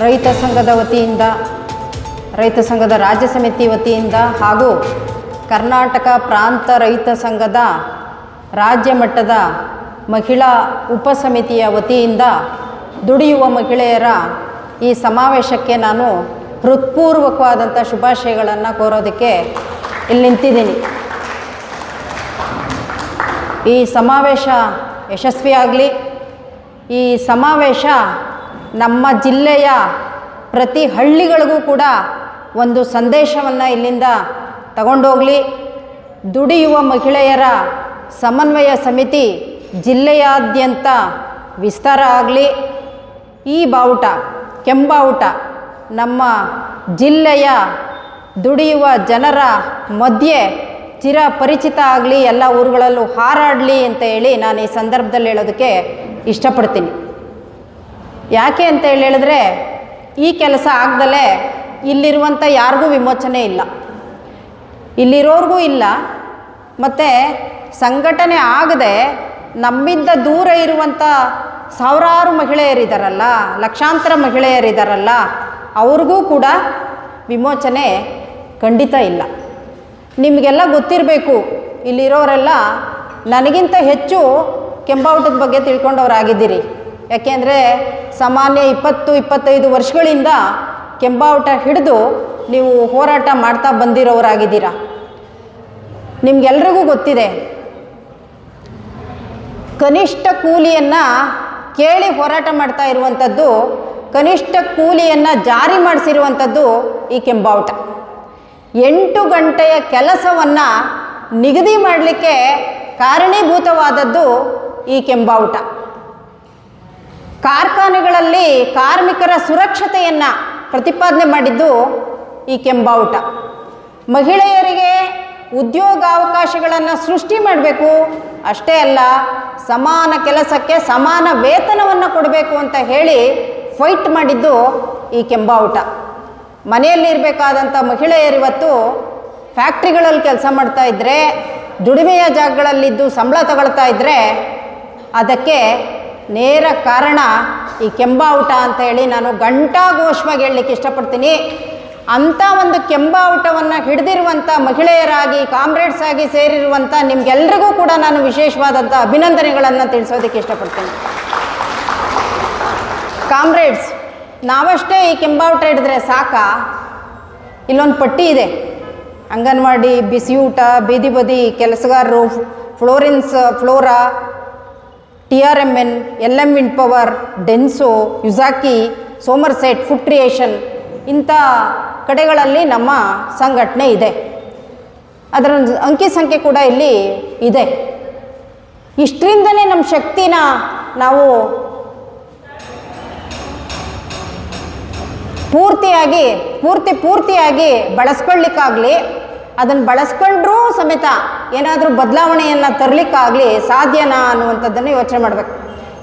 ರೈತ ಸಂಘದ ವತಿಯಿಂದ, ರೈತ ಸಂಘದ ರಾಜ್ಯ ಸಮಿತಿ ವತಿಯಿಂದ ಹಾಗೂ ಕರ್ನಾಟಕ ಪ್ರಾಂತ ರೈತ ಸಂಘದ ರಾಜ್ಯ ಮಟ್ಟದ ಮಹಿಳಾ ಉಪಸಮಿತಿಯ ವತಿಯಿಂದ ದುಡಿಯುವ ಮಹಿಳೆಯರ ಈ ಸಮಾವೇಶಕ್ಕೆ ನಾನು ಹೃತ್ಪೂರ್ವಕವಾದಂಥ ಶುಭಾಶಯಗಳನ್ನು ಕೋರೋದಕ್ಕೆ ಇಲ್ಲಿ ನಿಂತಿದ್ದೀನಿ. ಈ ಸಮಾವೇಶ ಯಶಸ್ವಿಯಾಗಲಿ. ಈ ಸಮಾವೇಶ ನಮ್ಮ ಜಿಲ್ಲೆಯ ಪ್ರತಿ ಹಳ್ಳಿಗಳಿಗೂ ಕೂಡ ಒಂದು ಸಂದೇಶವನ್ನು ಇಲ್ಲಿಂದ ತಗೊಂಡೋಗಲಿ. ದುಡಿಯುವ ಮಹಿಳೆಯರ ಸಮನ್ವಯ ಸಮಿತಿ ಜಿಲ್ಲೆಯಾದ್ಯಂತ ವಿಸ್ತಾರ ಆಗಲಿ. ಈ ಬಾವುಟ, ಕೆಂಬಾವುಟ, ನಮ್ಮ ಜಿಲ್ಲೆಯ ದುಡಿಯುವ ಜನರ ಮಧ್ಯೆ ಚಿರಪರಿಚಿತ ಆಗಲಿ, ಎಲ್ಲ ಊರುಗಳಲ್ಲೂ ಹಾರಾಡಲಿ ಅಂತ ಹೇಳಿ ನಾನು ಈ ಸಂದರ್ಭದಲ್ಲಿ ಹೇಳೋದಕ್ಕೆ ಇಷ್ಟಪಡ್ತೀನಿ. ಯಾಕೆ ಅಂತ ಹೇಳಿದ್ರೆ, ಈ ಕೆಲಸ ಆಗದಲೇ ಇಲ್ಲಿರುವಂಥ ಯಾರಿಗೂ ವಿಮೋಚನೆ ಇಲ್ಲ, ಇಲ್ಲಿರೋರಿಗೂ ಇಲ್ಲ. ಮತ್ತು ಸಂಘಟನೆ ಆಗದೆ ನಮ್ಮಿಂದ ದೂರ ಇರುವಂಥ ಸಾವಿರಾರು ಮಹಿಳೆಯರಿದ್ದಾರಲ್ಲ, ಲಕ್ಷಾಂತರ ಮಹಿಳೆಯರಿದ್ದಾರಲ್ಲ, ಅವ್ರಿಗೂ ಕೂಡ ವಿಮೋಚನೆ ಖಂಡಿತ ಇಲ್ಲ. ನಿಮಗೆಲ್ಲ ಗೊತ್ತಿರಬೇಕು, ಇಲ್ಲಿರೋರೆಲ್ಲ ನನಗಿಂತ ಹೆಚ್ಚು ಕೆಂಬಾವುಟದ ಬಗ್ಗೆ ತಿಳ್ಕೊಂಡವರಾಗಿದ್ದೀರಿ. ಯಾಕೆಂದರೆ ಸಾಮಾನ್ಯ 20-25 ವರ್ಷಗಳಿಂದ ಕೆಂಬಾವುಟ ಹಿಡಿದು ನೀವು ಹೋರಾಟ ಮಾಡ್ತಾ ಬಂದಿರೋರಾಗಿದ್ದೀರ. ನಿಮಗೆಲ್ರಿಗೂ ಗೊತ್ತಿದೆ, ಕನಿಷ್ಠ ಕೂಲಿಯನ್ನು ಕೇಳಿ ಹೋರಾಟ ಮಾಡ್ತಾ ಇರುವಂಥದ್ದು, ಕನಿಷ್ಠ ಕೂಲಿಯನ್ನು ಜಾರಿ ಮಾಡಿಸಿರುವಂಥದ್ದು ಈ ಕೆಂಬಾವುಟ. 8 ಗಂಟೆಯ ಕೆಲಸವನ್ನು ನಿಗದಿ ಮಾಡಲಿಕ್ಕೆ ಕಾರಣೀಭೂತವಾದದ್ದು ಈ ಕೆಂಬಾವುಟ. ಕಾರ್ಖಾನೆಗಳಲ್ಲಿ ಕಾರ್ಮಿಕರ ಸುರಕ್ಷತೆಯನ್ನು ಪ್ರತಿಪಾದನೆ ಮಾಡಿದ್ದು ಈ ಕೆಂಬಾವುಟ. ಮಹಿಳೆಯರಿಗೆ ಉದ್ಯೋಗಾವಕಾಶಗಳನ್ನು ಸೃಷ್ಟಿ ಮಾಡಬೇಕು, ಅಷ್ಟೇ ಅಲ್ಲ ಸಮಾನ ಕೆಲಸಕ್ಕೆ ಸಮಾನ ವೇತನವನ್ನು ಕೊಡಬೇಕು ಅಂತ ಹೇಳಿ ಫೈಟ್ ಮಾಡಿದ್ದು ಈ ಕೆಂಬಾವುಟ. ಮನೆಯಲ್ಲಿರಬೇಕಾದಂಥ ಮಹಿಳೆಯರಿವತ್ತು ಫ್ಯಾಕ್ಟ್ರಿಗಳಲ್ಲಿ ಕೆಲಸ ಮಾಡ್ತಾ ಇದ್ದರೆ, ದುಡಿಮೆಯ ಜಾಗಗಳಲ್ಲಿದ್ದು ಸಂಬಳ ತಗೊಳ್ತಾ ಇದ್ದರೆ, ಅದಕ್ಕೆ ನೇರ ಕಾರಣ ಈ ಕೆಂಬಾವುಟ ಅಂತ ಹೇಳಿ ನಾನು ಘಂಟಾಘೋಷವಾಗಿ ಹೇಳಲಿಕ್ಕೆ ಇಷ್ಟಪಡ್ತೀನಿ. ಅಂಥ ಒಂದು ಕೆಂಬಾವುಟವನ್ನು ಹಿಡಿದಿರುವಂಥ ಮಹಿಳೆಯರಾಗಿ, ಕಾಮ್ರೇಡ್ಸ್ ಆಗಿ ಸೇರಿರುವಂಥ ನಿಮಗೆಲ್ರಿಗೂ ಕೂಡ ನಾನು ವಿಶೇಷವಾದಂಥ ಅಭಿನಂದನೆಗಳನ್ನು ತಿಳಿಸೋದಕ್ಕೆ ಇಷ್ಟಪಡ್ತೀನಿ. ಕಾಮ್ರೇಡ್ಸ್, ನಾವಷ್ಟೇ ಈ ಕೆಂಬಾವುಟ ಹಿಡಿದ್ರೆ ಸಾಕಾ? ಇಲ್ಲೊಂದು ಪಟ್ಟಿ ಇದೆ, ಅಂಗನವಾಡಿ, ಬಿಸಿಯೂಟ, ಬೀದಿ ಬದಿ ಕೆಲಸಗಾರರು, Flora, TRMN, LM wind power, Denso, Yazaki, Somerset, food creation, ಇಂಥ ಕಡೆಗಳಲ್ಲಿ ನಮ್ಮ ಸಂಘಟನೆ ಇದೆ. ಅದರ ಅಂಕಿ ಸಂಖ್ಯೆ ಕೂಡ ಇಲ್ಲಿ ಇದೆ. ಇಷ್ಟರಿಂದಲೇ ನಮ್ಮ ಶಕ್ತಿನ ನಾವು ಪೂರ್ತಿಯಾಗಿ ಬಳಸ್ಕೊಳ್ಳಿಕ್ಕಾಗಲಿ, ಅದನ್ನು ಬಳಸ್ಕೊಂಡ್ರೂ ಸಮೇತ ಏನಾದರೂ ಬದಲಾವಣೆಯನ್ನು ತರಲಿಕ್ಕಾಗಲಿ ಸಾಧ್ಯನಾ ಅನ್ನುವಂಥದ್ದನ್ನು ಯೋಚನೆ ಮಾಡಬೇಕು.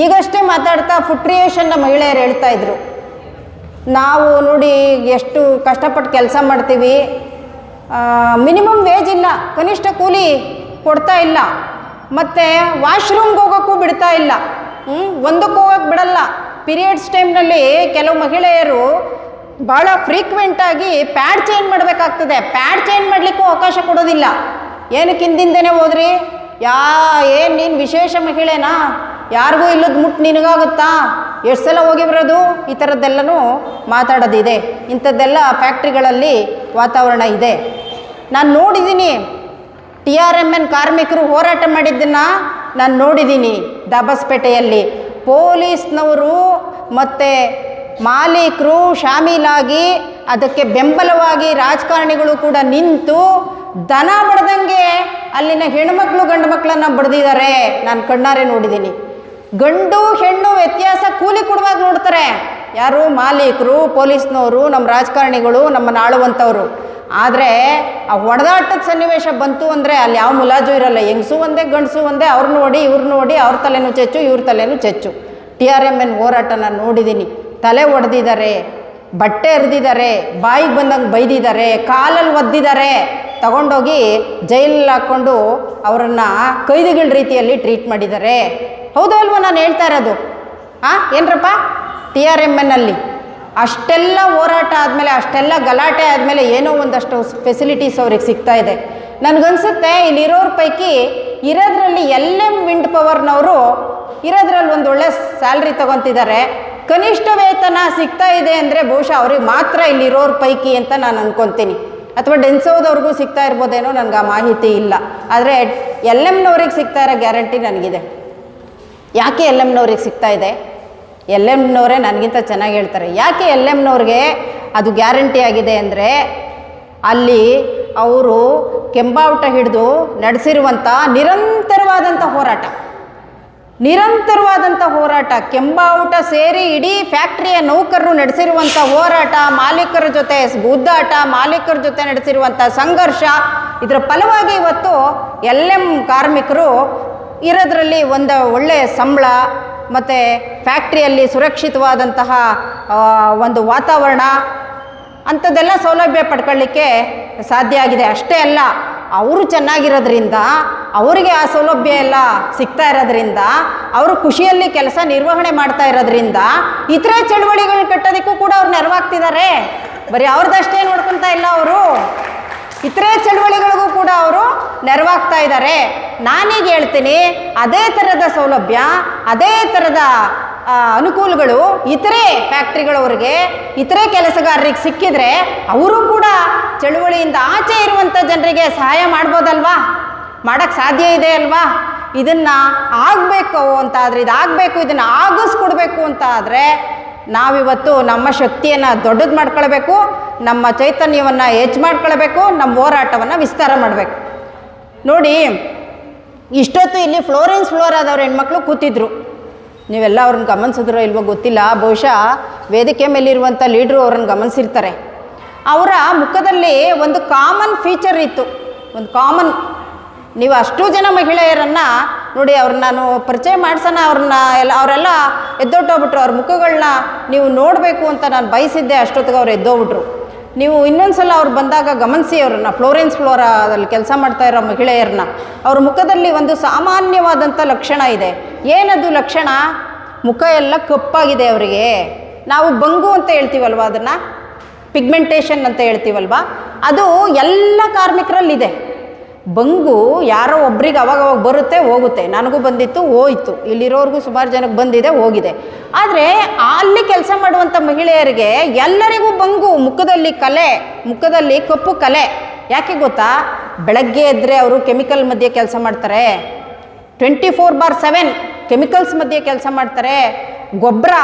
ಈಗಷ್ಟೇ ಮಾತಾಡ್ತಾ ಫುಡ್ ಕ್ರಿಯೇಷನ್ನ ಮಹಿಳೆಯರು ಹೇಳ್ತಾ ಇದ್ರು, ನಾವು ನೋಡಿ ಎಷ್ಟು ಕಷ್ಟಪಟ್ಟು ಕೆಲಸ ಮಾಡ್ತೀವಿ, ಮಿನಿಮಮ್ ವೇಜ್ ಇಲ್ಲ, ಕನಿಷ್ಠ ಕೂಲಿ ಕೊಡ್ತಾ ಇಲ್ಲ, ಮತ್ತು ವಾಶ್ರೂಮ್ಗೆ ಹೋಗೋಕ್ಕೂ ಬಿಡ್ತಾ ಇಲ್ಲ, ಒಂದಕ್ಕೆ ಹೋಗೋಕ್ಕೆ ಬಿಡಲ್ಲ. ಪೀರಿಯಡ್ಸ್ ಟೈಮ್ನಲ್ಲಿ ಕೆಲವು ಮಹಿಳೆಯರು ಭಾಳ ಫ್ರೀಕ್ವೆಂಟಾಗಿ ಪ್ಯಾಡ್ ಚೇಂಜ್ ಮಾಡಬೇಕಾಗ್ತದೆ, ಪ್ಯಾಡ್ ಚೇಂಜ್ ಮಾಡಲಿಕ್ಕೂ ಅವಕಾಶ ಕೊಡೋದಿಲ್ಲ. ಏನಕ್ಕೆ ಹಿಂದಿಂದನೇ ಹೋದ್ರಿ, ಏನು ನೀನು ವಿಶೇಷ ಮಹಿಳೆನಾ, ಯಾರಿಗೂ ಇಲ್ಲದ ಮುಟ್ಟು ನಿನಗಾಗುತ್ತಾ, ಎಷ್ಟು ಸಲ ಹೋಗಿ ಬರೋದು, ಈ ಥರದ್ದೆಲ್ಲನೂ ಮಾತಾಡೋದಿದೆ. ಇಂಥದ್ದೆಲ್ಲ ಫ್ಯಾಕ್ಟ್ರಿಗಳಲ್ಲಿ ವಾತಾವರಣ ಇದೆ. ನಾನು ನೋಡಿದ್ದೀನಿ, TRMN ಕಾರ್ಮಿಕರು ಹೋರಾಟ ಮಾಡಿದ್ದನ್ನು ನಾನು ನೋಡಿದ್ದೀನಿ. ದಾಬಸ್ಪೇಟೆಯಲ್ಲಿ ಪೊಲೀಸ್ನವರು ಮತ್ತು ಮಾಲೀಕರು ಶಾಮೀಲಾಗಿ, ಅದಕ್ಕೆ ಬೆಂಬಲವಾಗಿ ರಾಜಕಾರಣಿಗಳು ಕೂಡ ನಿಂತು ದನ ಬಡ್ದಂಗೆ ಅಲ್ಲಿನ ಹೆಣ್ಮಕ್ಳು ಗಂಡು ಮಕ್ಕಳನ್ನು ಬಡ್ದಿದ್ದಾರೆ. ನಾನು ಕಣ್ಣಾರೆ ನೋಡಿದ್ದೀನಿ. ಗಂಡು ಹೆಣ್ಣು ವ್ಯತ್ಯಾಸ ಕೂಲಿ ಕೊಡುವಾಗ ನೋಡ್ತಾರೆ ಯಾರು? ಮಾಲೀಕರು, ಪೊಲೀಸ್ನವರು, ನಮ್ಮ ರಾಜಕಾರಣಿಗಳು, ನಮ್ಮನ್ನು ಆಳುವಂಥವ್ರು. ಆದರೆ ಆ ಹೊಡೆದಾಟದ ಸನ್ನಿವೇಶ ಬಂತು ಅಂದರೆ ಅಲ್ಲಿ ಯಾವ ಮುಲಾಜು ಇರಲ್ಲ. ಹೆಂಗಸು ಒಂದೇ, ಗಂಡಸು ಒಂದೇ, ಅವ್ರು ನೋಡಿ ಇವ್ರು ನೋಡಿ, ಅವ್ರ ತಲೆನೂ ಚೆಚ್ಚು, ಇವ್ರ ತಲೆನೂ ಚೆಚ್ಚು. TRMN ಹೋರಾಟ ನಾನು ನೋಡಿದ್ದೀನಿ. ತಲೆ ಒಡೆದಿದ್ದಾರೆ, ಬಟ್ಟೆ ಎರೆದಿದ್ದಾರೆ, ಬಾಯಿಗೆ ಬಂದಂಗೆ ಬೈದಿದ್ದಾರೆ, ಕಾಲಲ್ಲಿ ಒದ್ದಿದ್ದಾರೆ, ತಗೊಂಡೋಗಿ ಜೈಲಲ್ಲಿ ಹಾಕ್ಕೊಂಡು ಅವರನ್ನು ಕೈದಿಗಳ ರೀತಿಯಲ್ಲಿ ಟ್ರೀಟ್ ಮಾಡಿದ್ದಾರೆ. ಹೌದಾ ಅಲ್ವಾ ನಾನು ಹೇಳ್ತಾ ಇರೋದು? ಏನರಪ್ಪ TRMN ಅಲ್ಲಿ ಅಷ್ಟೆಲ್ಲ ಹೋರಾಟ ಆದಮೇಲೆ, ಅಷ್ಟೆಲ್ಲ ಗಲಾಟೆ ಆದಮೇಲೆ ಏನೋ ಒಂದಷ್ಟು ಫೆಸಿಲಿಟೀಸ್ ಅವ್ರಿಗೆ ಸಿಗ್ತಾ ಇದೆ. ನನಗನ್ಸುತ್ತೆ ಇಲ್ಲಿರೋರ ಪೈಕಿ ಇರೋದ್ರಲ್ಲಿ LM ವಿಂಡ್ ಪವರ್ನವರು ಇರೋದ್ರಲ್ಲಿ ಒಂದು ಒಳ್ಳೆ ಸ್ಯಾಲ್ರಿ ತೊಗೊತಿದ್ದಾರೆ. ಕನಿಷ್ಠ ವೇತನ ಸಿಗ್ತಾ ಇದೆ ಅಂದರೆ ಬಹುಶಃ ಅವ್ರಿಗೆ ಮಾತ್ರ ಇಲ್ಲಿರೋರ ಪೈಕಿ ಅಂತ ನಾನು ಅಂದ್ಕೊತೀನಿ. ಅಥವಾ ಡೆನ್ಸೋದವ್ರಿಗೂ ಸಿಗ್ತಾ ಇರ್ಬೋದೇನೋ, ನನಗೆ ಆ ಮಾಹಿತಿ ಇಲ್ಲ. ಆದರೆ LMನವ್ರಿಗೆ ಸಿಗ್ತಾ ಇರೋ ಗ್ಯಾರಂಟಿ ನನಗಿದೆ. ಯಾಕೆ LMನವ್ರಿಗೆ ಸಿಗ್ತಾ ಇದೆ? LMನವರೇ ನನಗಿಂತ ಚೆನ್ನಾಗಿ ಹೇಳ್ತಾರೆ. ಯಾಕೆ LMನವ್ರಿಗೆ ಅದು ಗ್ಯಾರಂಟಿ ಆಗಿದೆ ಅಂದರೆ, ಅಲ್ಲಿ ಅವರು ಕೆಂಬಾವುಟ ಹಿಡಿದು ನಡೆಸಿರುವಂಥ ನಿರಂತರವಾದಂಥ ಹೋರಾಟ, ಕೆಂಬಾವುಟ ಸೇರಿ ಇಡೀ ಫ್ಯಾಕ್ಟ್ರಿಯ ನೌಕರರು ನಡೆಸಿರುವಂಥ ಹೋರಾಟ, ಮಾಲೀಕರ ಜೊತೆ ಗುದ್ದಾಟ, ಮಾಲೀಕರ ಜೊತೆ ನಡೆಸಿರುವಂಥ ಸಂಘರ್ಷ, ಇದರ ಫಲವಾಗಿ ಇವತ್ತು LM ಕಾರ್ಮಿಕರು ಇರೋದ್ರಲ್ಲಿ ಒಂದು ಒಳ್ಳೆಯ ಸಂಬಳ ಮತ್ತು ಫ್ಯಾಕ್ಟ್ರಿಯಲ್ಲಿ ಸುರಕ್ಷಿತವಾದಂತಹ ಒಂದು ವಾತಾವರಣ ಅಂಥದ್ದೆಲ್ಲ ಸೌಲಭ್ಯ ಪಡ್ಕೊಳ್ಳಿಕ್ಕೆ ಸಾಧ್ಯ ಆಗಿದೆ. ಅಷ್ಟೇ ಅಲ್ಲ, ಅವರು ಚೆನ್ನಾಗಿರೋದ್ರಿಂದ, ಅವರಿಗೆ ಆ ಸೌಲಭ್ಯ ಎಲ್ಲ ಸಿಗ್ತಾ ಇರೋದ್ರಿಂದ, ಅವರು ಖುಷಿಯಲ್ಲಿ ಕೆಲಸ ನಿರ್ವಹಣೆ ಮಾಡ್ತಾ ಇರೋದ್ರಿಂದ ಇತರೆ ಚಳುವಳಿಗಳು ಕಟ್ಟೋದಕ್ಕೂ ಕೂಡ ಅವ್ರು ನೆರವಾಗ್ತಿದ್ದಾರೆ. ಬರೀ ಅವ್ರದ್ದಷ್ಟೇ ನೋಡ್ಕೊತಾ ಇಲ್ಲ, ಅವರು ಇತರೆ ಚಳುವಳಿಗಳಿಗೂ ಕೂಡ ಅವರು ನೆರವಾಗ್ತಾ ಇದ್ದಾರೆ. ನಾನೀಗ ಹೇಳ್ತೀನಿ, ಅದೇ ಥರದ ಸೌಲಭ್ಯ, ಅದೇ ಥರದ ಅನುಕೂಲಗಳು ಇತರೆ ಫ್ಯಾಕ್ಟ್ರಿಗಳವ್ರಿಗೆ, ಇತರೆ ಕೆಲಸಗಾರರಿಗೆ ಸಿಕ್ಕಿದ್ರೆ ಅವರು ಕೂಡ ಚಳುವಳಿಯಿಂದ ಆಚೆ ಇರುವಂಥ ಜನರಿಗೆ ಸಹಾಯ ಮಾಡ್ಬೋದಲ್ವಾ? ಮಾಡೋಕ್ಕೆ ಸಾಧ್ಯ ಇದೆ ಅಲ್ವಾ? ಇದನ್ನು ಆಗಬೇಕು ಅಂತಾದರೆ, ಇದಾಗಬೇಕು, ಇದನ್ನು ಆಗಿಸ್ಕೊಡ್ಬೇಕು ಅಂತ ಆದರೆ ನಾವಿವತ್ತು ನಮ್ಮ ಶಕ್ತಿಯನ್ನು ದೊಡ್ಡದು ಮಾಡ್ಕೊಳ್ಬೇಕು, ನಮ್ಮ ಚೈತನ್ಯವನ್ನು ಹೆಚ್ಚು ಮಾಡ್ಕೊಳ್ಬೇಕು, ನಮ್ಮ ಹೋರಾಟವನ್ನು ವಿಸ್ತಾರ ಮಾಡಬೇಕು. ನೋಡಿ, ಇಷ್ಟೊತ್ತು ಇಲ್ಲಿ ಫ್ಲೋರೆನ್ಸ್ ಫ್ಲೋರಾದವ್ರ ಹೆಣ್ಮಕ್ಳು ಕೂತಿದ್ರು. ನೀವೆಲ್ಲ ಅವ್ರನ್ನ ಗಮನಿಸಿದ್ರೋ ಇಲ್ವೋ ಗೊತ್ತಿಲ್ಲ, ಬಹುಶಃ ವೇದಿಕೆ ಮೇಲಿರುವಂಥ ಲೀಡ್ರು ಅವ್ರನ್ನ ಗಮನಿಸಿರ್ತಾರೆ. ಅವರ ಮುಖದಲ್ಲಿ ಒಂದು ಕಾಮನ್ ಫೀಚರ್ ಇತ್ತು, ಒಂದು ಕಾಮನ್. ನೀವು ಅಷ್ಟು ಜನ ಮಹಿಳೆಯರನ್ನು ನೋಡಿ, ಅವ್ರನ್ನ ನಾನು ಪರಿಚಯ ಮಾಡ್ಸೋಣ, ಅವರೆಲ್ಲ ಎದ್ದೊಟ್ಟೋಗ್ಬಿಟ್ರು. ಅವ್ರ ಮುಖಗಳನ್ನ ನೀವು ನೋಡಬೇಕು ಅಂತ ನಾನು ಬಯಸಿದ್ದೆ, ಅಷ್ಟೊತ್ತಿಗೆ ಅವ್ರು ಎದ್ದೋಗ್ಬಿಟ್ರು. ನೀವು ಇನ್ನೊಂದು ಸಲ ಅವ್ರು ಬಂದಾಗ ಗಮನಿಸಿ ಅವ್ರನ್ನ, ಫ್ಲೋರೆನ್ಸ್ ಫ್ಲೋರಾದಲ್ಲಿ ಕೆಲಸ ಮಾಡ್ತಾ ಇರೋ ಮಹಿಳೆಯರನ್ನ. ಅವ್ರ ಮುಖದಲ್ಲಿ ಒಂದು ಸಾಮಾನ್ಯವಾದಂಥ ಲಕ್ಷಣ ಇದೆ. ಏನದು ಲಕ್ಷಣ? ಮುಖ ಎಲ್ಲ ಕಪ್ಪಾಗಿದೆ ಅವರಿಗೆ. ನಾವು ಬಂಗು ಅಂತ ಹೇಳ್ತೀವಲ್ವ, ಅದನ್ನು ಪಿಗ್ಮೆಂಟೇಷನ್ ಅಂತ ಹೇಳ್ತೀವಲ್ವ, ಅದು ಎಲ್ಲ ಕಾರ್ಮಿಕರಲ್ಲಿದೆ. ಬಂಗು ಯಾರೋ ಒಬ್ರಿಗೆ ಅವಾಗವಾಗ ಬರುತ್ತೆ ಹೋಗುತ್ತೆ. ನನಗೂ ಬಂದಿತ್ತು, ಹೋಯಿತು. ಇಲ್ಲಿರೋರ್ಗೂ ಸುಮಾರು ಜನಕ್ಕೆ ಬಂದಿದೆ, ಹೋಗಿದೆ. ಆದರೆ ಅಲ್ಲಿ ಕೆಲಸ ಮಾಡುವಂಥ ಮಹಿಳೆಯರಿಗೆ ಎಲ್ಲರಿಗೂ ಬಂಗು, ಮುಖದಲ್ಲಿ ಕಲೆ, ಮುಖದಲ್ಲಿ ಕಪ್ಪು ಕಲೆ. ಯಾಕೆ ಗೊತ್ತಾ? ಬೆಳಗ್ಗೆ ಎದ್ದರೆ ಅವರು ಕೆಮಿಕಲ್ ಮಧ್ಯೆ ಕೆಲಸ ಮಾಡ್ತಾರೆ, 24/7 ಕೆಮಿಕಲ್ಸ್ ಮಧ್ಯೆ ಕೆಲಸ ಮಾಡ್ತಾರೆ. ಗೊಬ್ಬರ,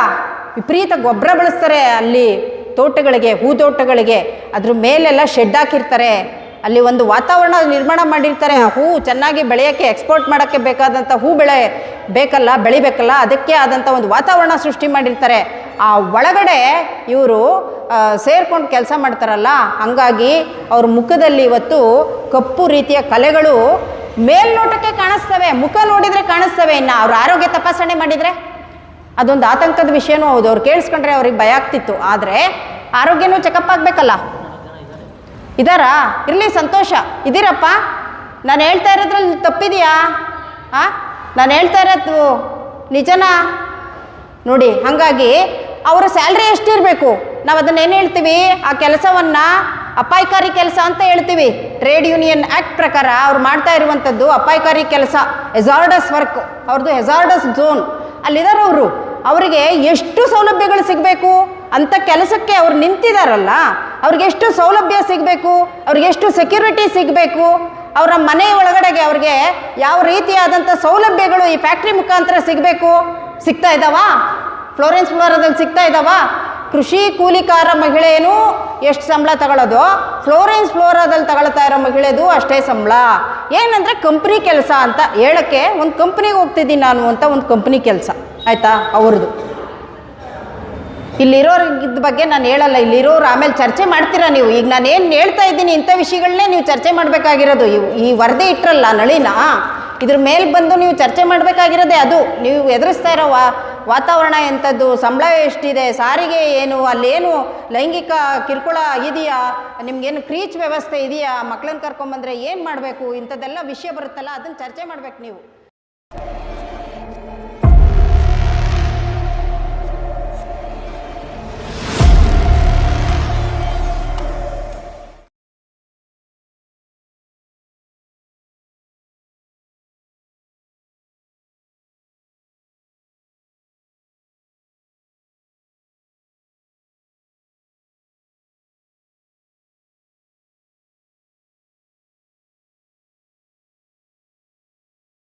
ವಿಪರೀತ ಗೊಬ್ಬರ ಬಳಸ್ತಾರೆ ಅಲ್ಲಿ ತೋಟಗಳಿಗೆ, ಹೂತೋಟಗಳಿಗೆ. ಅದ್ರ ಮೇಲೆಲ್ಲ ಶೆಡ್ ಹಾಕಿರ್ತಾರೆ. ಅಲ್ಲಿ ಒಂದು ವಾತಾವರಣ ನಿರ್ಮಾಣ ಮಾಡಿರ್ತಾರೆ. ಆ ಹೂ ಚೆನ್ನಾಗಿ ಬೆಳೆಯೋಕ್ಕೆ, ಎಕ್ಸ್ಪೋರ್ಟ್ ಮಾಡೋಕ್ಕೆ ಬೇಕಾದಂಥ ಹೂ ಬೆಳಿಬೇಕಲ್ಲ, ಅದಕ್ಕೆ ಆದಂಥ ಒಂದು ವಾತಾವರಣ ಸೃಷ್ಟಿ ಮಾಡಿರ್ತಾರೆ. ಆ ಒಳಗಡೆ ಇವರು ಸೇರ್ಕೊಂಡು ಕೆಲಸ ಮಾಡ್ತಾರಲ್ಲ, ಹಂಗಾಗಿ ಅವ್ರ ಮುಖದಲ್ಲಿ ಇವತ್ತು ಕಪ್ಪು ರೀತಿಯ ಕಲೆಗಳು ಮೇಲ್ನೋಟಕ್ಕೆ ಕಾಣಿಸ್ತವೆ, ಮುಖ ನೋಡಿದರೆ ಕಾಣಿಸ್ತವೆ. ಇನ್ನು ಅವ್ರ ಆರೋಗ್ಯ ತಪಾಸಣೆ ಮಾಡಿದರೆ ಅದೊಂದು ಆತಂಕದ ವಿಷಯನೂ ಹೌದು. ಅವ್ರು ಕೇಳಿಸ್ಕೊಂಡ್ರೆ ಅವ್ರಿಗೆ ಭಯ ಆಗ್ತಿತ್ತು. ಆದರೆ ಆರೋಗ್ಯನೂ ಚೆಕಪ್ ಆಗಬೇಕಲ್ಲ. ಇದ್ದಾರಾ? ಇರಲಿ, ಸಂತೋಷ. ಇದ್ದೀರಪ್ಪ? ನಾನು ಹೇಳ್ತಾ ಇರೋದ್ರಲ್ಲಿ ತಪ್ಪಿದೆಯಾ? ನಾನು ಹೇಳ್ತಾ ಇರೋದು ನಿಜನಾ? ನೋಡಿ, ಹಾಗಾಗಿ ಅವರ ಸ್ಯಾಲ್ರಿ ಎಷ್ಟಿರಬೇಕು? ನಾವು ಅದನ್ನು ಏನು ಹೇಳ್ತೀವಿ? ಆ ಕೆಲಸವನ್ನು ಅಪಾಯಕಾರಿ ಕೆಲಸ ಅಂತ ಹೇಳ್ತೀವಿ. ಟ್ರೇಡ್ ಯೂನಿಯನ್ ಆ್ಯಕ್ಟ್ ಪ್ರಕಾರ ಅವ್ರು ಮಾಡ್ತಾ ಇರುವಂಥದ್ದು ಅಪಾಯಕಾರಿ ಕೆಲಸ, ಹೆಜಾರ್ಡಸ್ ವರ್ಕ್, ಅವ್ರದ್ದು ಹೆಜಾರ್ಡಸ್ ಝೋನ್. ಅಲ್ಲಿದ್ದಾರೆ ಅವರು. ಅವರಿಗೆ ಎಷ್ಟು ಸೌಲಭ್ಯಗಳು ಸಿಗಬೇಕು? ಅಂಥ ಕೆಲಸಕ್ಕೆ ಅವ್ರು ನಿಂತಿದ್ದಾರಲ್ಲ, ಅವ್ರಿಗೆ ಎಷ್ಟು ಸೌಲಭ್ಯ ಸಿಗಬೇಕು, ಅವ್ರಿಗೆ ಎಷ್ಟು ಸೆಕ್ಯೂರಿಟಿ ಸಿಗಬೇಕು, ಅವರ ಮನೆ ಒಳಗಡೆಗೆ ಅವ್ರಿಗೆ ಯಾವ ರೀತಿಯಾದಂಥ ಸೌಲಭ್ಯಗಳು ಈ ಫ್ಯಾಕ್ಟ್ರಿ ಮುಖಾಂತರ ಸಿಗಬೇಕು? ಸಿಗ್ತಾ ಇದ್ದಾವಾ? ಫ್ಲೋರೆನ್ಸ್ ಫ್ಲೋರಾದಲ್ಲಿ ಸಿಗ್ತಾ ಇದ್ದಾವಾ? ಕೃಷಿ ಕೂಲಿಕಾರ ಮಹಿಳೆಯೂ ಎಷ್ಟು ಸಂಬಳ ತಗೊಳ್ಳೋದು, ಫ್ಲೋರೆನ್ಸ್ ಫ್ಲೋರಾದಲ್ಲಿ ತಗೊಳ್ತಾ ಇರೋ ಮಹಿಳೆದು ಅಷ್ಟೇ ಸಂಬಳ. ಏನಂದರೆ ಕಂಪ್ನಿ ಕೆಲಸ ಅಂತ ಹೇಳೋಕ್ಕೆ, ಒಂದು ಕಂಪ್ನಿಗೆ ಹೋಗ್ತಿದ್ದೀನಿ ನಾನು ಅಂತ ಒಂದು ಕಂಪ್ನಿ ಕೆಲಸ, ಆಯಿತಾ ಅವ್ರದ್ದು. ಇಲ್ಲಿರೋರ್ಗಿದ್ದ ಬಗ್ಗೆ ನಾನು ಹೇಳಲ್ಲ, ಇಲ್ಲಿರೋರು ಆಮೇಲೆ ಚರ್ಚೆ ಮಾಡ್ತೀರಾ ನೀವು. ಈಗ ನಾನು ಏನು ಹೇಳ್ತಾ ಇದ್ದೀನಿ ಇಂಥ ವಿಷಯಗಳನ್ನೇ ನೀವು ಚರ್ಚೆ ಮಾಡಬೇಕಾಗಿರೋದು. ಈ ವರದಿ ಇಟ್ಟರಲ್ಲ ನಳಿನ, ಇದ್ರ ಮೇಲೆ ಬಂದು ನೀವು ಚರ್ಚೆ ಮಾಡಬೇಕಾಗಿರೋದೇ ಅದು. ನೀವು ಎದುರಿಸ್ತಾ ಇರೋ ವಾತಾವರಣ ಎಂಥದ್ದು, ಸಂಬಳ ಎಷ್ಟಿದೆ, ಸಾರಿಗೆ ಏನು, ಅಲ್ಲೇನು ಲೈಂಗಿಕ ಕಿರುಕುಳ ಇದೆಯಾ, ನಿಮಗೇನು ಕ್ರೀಚ್ ವ್ಯವಸ್ಥೆ ಇದೆಯಾ, ಮಕ್ಕಳನ್ನ ಕರ್ಕೊಂಬಂದರೆ ಏನು ಮಾಡಬೇಕು, ಇಂಥದ್ದೆಲ್ಲ ವಿಷಯ ಬರುತ್ತಲ್ಲ, ಅದನ್ನು ಚರ್ಚೆ ಮಾಡಬೇಕು ನೀವು.